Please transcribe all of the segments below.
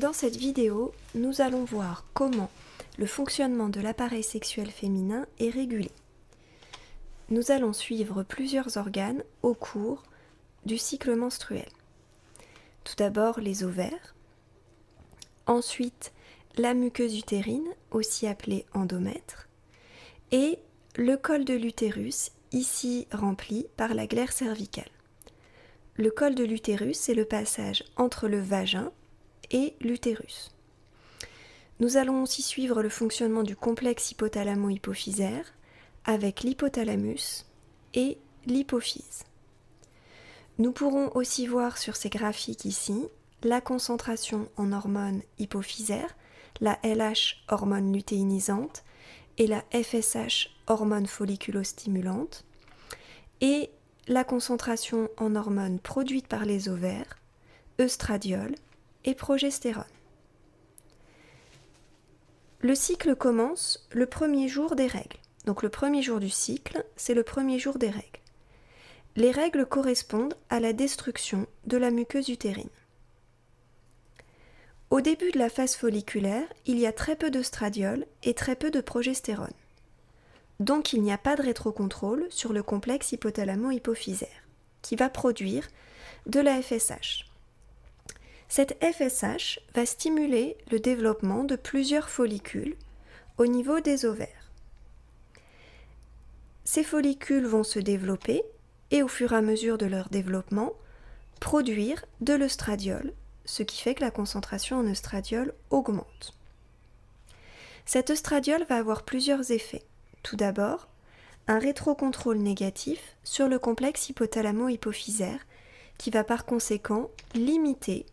Dans cette vidéo, nous allons voir comment le fonctionnement de l'appareil sexuel féminin est régulé. Nous allons suivre plusieurs organes au cours du cycle menstruel. Tout d'abord les ovaires, ensuite la muqueuse utérine, aussi appelée endomètre, et le col de l'utérus, ici rempli par la glaire cervicale. Le col de l'utérus, c'est le passage entre le vagin et l'utérus. Nous allons aussi suivre le fonctionnement du complexe hypothalamo-hypophysaire avec l'hypothalamus et l'hypophyse. Nous pourrons aussi voir sur ces graphiques ici la concentration en hormones hypophysaires, la LH hormone lutéinisante et la FSH hormone folliculostimulante, et la concentration en hormones produites par les ovaires, œstradiol et progestérone. Le cycle commence le premier jour des règles. Donc le premier jour du cycle, c'est le premier jour des règles. Les règles correspondent à la destruction de la muqueuse utérine. Au début de la phase folliculaire, il y a très peu d'œstradiol et très peu de progestérone. Donc il n'y a pas de rétrocontrôle sur le complexe hypothalamo-hypophysaire, qui va produire de la FSH. Cette FSH va stimuler le développement de plusieurs follicules au niveau des ovaires. Ces follicules vont se développer et au fur et à mesure de leur développement, produire de l'œstradiol, ce qui fait que la concentration en œstradiol augmente. Cet œstradiol va avoir plusieurs effets. Tout d'abord, un rétrocontrôle négatif sur le complexe hypothalamo-hypophysaire qui va par conséquent limiter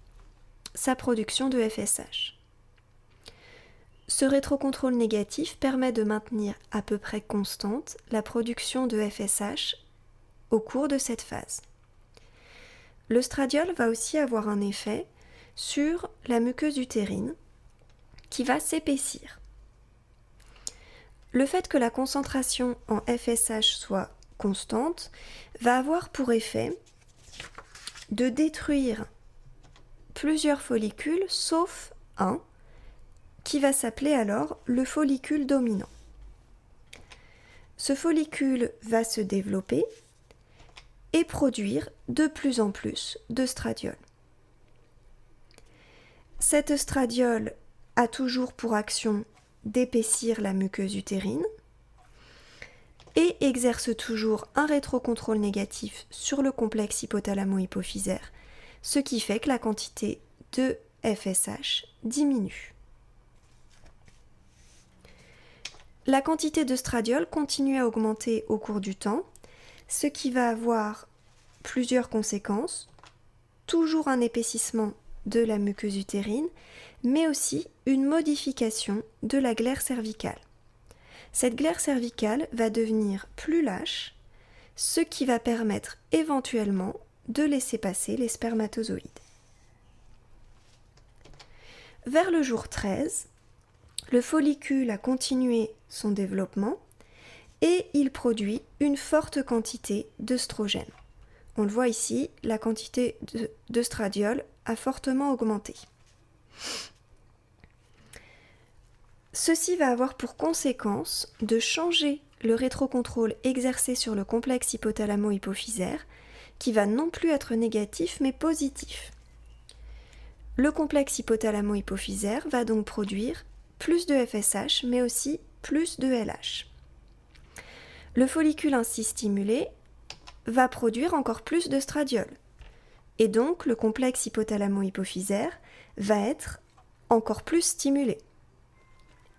sa production de FSH. Ce rétrocontrôle négatif permet de maintenir à peu près constante la production de FSH au cours de cette phase. L'œstradiol va aussi avoir un effet sur la muqueuse utérine qui va s'épaissir. Le fait que la concentration en FSH soit constante va avoir pour effet de détruire plusieurs follicules, sauf un, qui va s'appeler alors le follicule dominant. Ce follicule va se développer et produire de plus en plus d'œstradiol. Cet œstradiol a toujours pour action d'épaissir la muqueuse utérine et exerce toujours un rétrocontrôle négatif sur le complexe hypothalamo-hypophysaire, ce qui fait que la quantité de FSH diminue. La quantité d'œstradiol continue à augmenter au cours du temps, ce qui va avoir plusieurs conséquences, toujours un épaississement de la muqueuse utérine, mais aussi une modification de la glaire cervicale. Cette glaire cervicale va devenir plus lâche, ce qui va permettre éventuellement de laisser passer les spermatozoïdes. Vers le jour 13, le follicule a continué son développement et il produit une forte quantité d'œstrogène. On le voit ici, la quantité d'œstradiol a fortement augmenté. Ceci va avoir pour conséquence de changer le rétrocontrôle exercé sur le complexe hypothalamo-hypophysaire, qui va non plus être négatif mais positif. Le complexe hypothalamo-hypophysaire va donc produire plus de FSH mais aussi plus de LH. Le follicule ainsi stimulé va produire encore plus d'œstradiol et donc le complexe hypothalamo-hypophysaire va être encore plus stimulé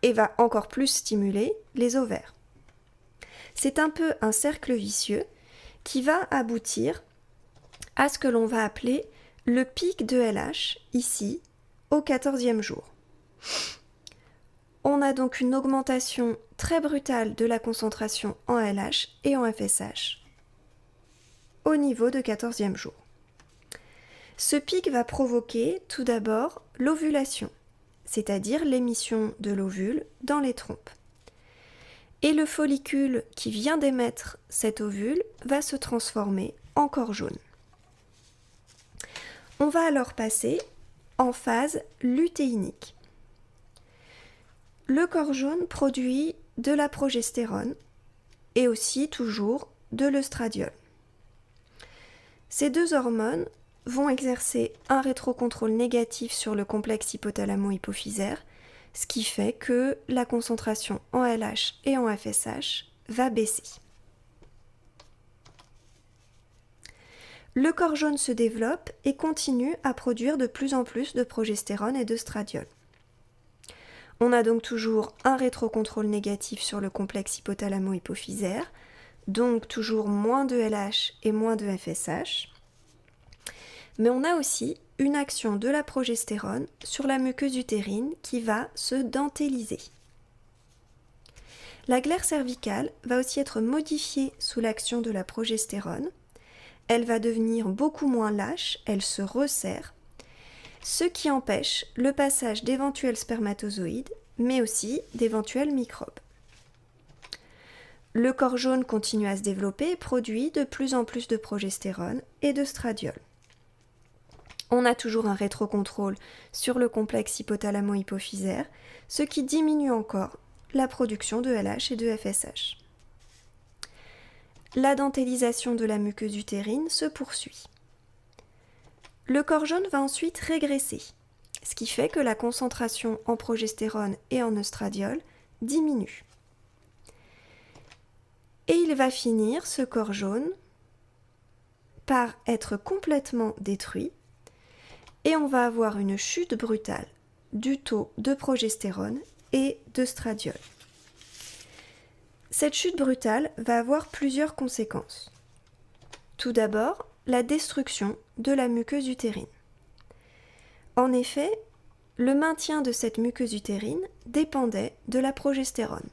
et va encore plus stimuler les ovaires. C'est un peu un cercle vicieux qui va aboutir à ce que l'on va appeler le pic de LH, ici, au 14e jour. On a donc une augmentation très brutale de la concentration en LH et en FSH au niveau de 14e jour. Ce pic va provoquer tout d'abord l'ovulation, c'est-à-dire l'émission de l'ovule dans les trompes. Et le follicule qui vient d'émettre cet ovule va se transformer en corps jaune. On va alors passer en phase lutéinique. Le corps jaune produit de la progestérone et aussi toujours de l'œstradiol. Ces deux hormones vont exercer un rétrocontrôle négatif sur le complexe hypothalamo-hypophysaire, ce qui fait que la concentration en LH et en FSH va baisser. Le corps jaune se développe et continue à produire de plus en plus de progestérone et d'œstradiol. On a donc toujours un rétrocontrôle négatif sur le complexe hypothalamo-hypophysaire, donc toujours moins de LH et moins de FSH. Mais on a aussi une action de la progestérone sur la muqueuse utérine qui va se dentelliser. La glaire cervicale va aussi être modifiée sous l'action de la progestérone. Elle va devenir beaucoup moins lâche, elle se resserre, ce qui empêche le passage d'éventuels spermatozoïdes, mais aussi d'éventuels microbes. Le corps jaune continue à se développer et produit de plus en plus de progestérone et d'œstradiol. On a toujours un rétrocontrôle sur le complexe hypothalamo-hypophysaire, ce qui diminue encore la production de LH et de FSH. La dentellisation de la muqueuse utérine se poursuit. Le corps jaune va ensuite régresser, ce qui fait que la concentration en progestérone et en œstradiol diminue. Et il va finir, ce corps jaune, par être complètement détruit et on va avoir une chute brutale du taux de progestérone et d'œstradiol. Cette chute brutale va avoir plusieurs conséquences. Tout d'abord, la destruction de la muqueuse utérine. En effet, le maintien de cette muqueuse utérine dépendait de la progestérone.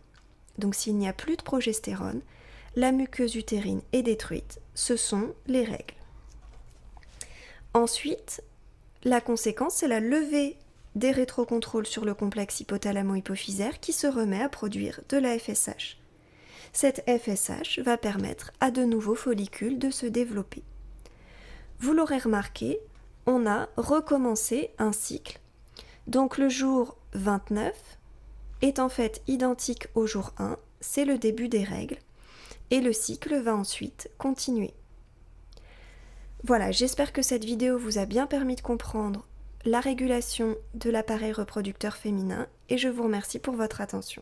Donc s'il n'y a plus de progestérone, la muqueuse utérine est détruite, ce sont les règles. Ensuite, la conséquence, c'est la levée des rétrocontrôles sur le complexe hypothalamo-hypophysaire qui se remet à produire de la FSH. Cette FSH va permettre à de nouveaux follicules de se développer. Vous l'aurez remarqué, on a recommencé un cycle. Donc le jour 29 est en fait identique au jour 1, c'est le début des règles, et le cycle va ensuite continuer. Voilà, j'espère que cette vidéo vous a bien permis de comprendre la régulation de l'appareil reproducteur féminin et je vous remercie pour votre attention.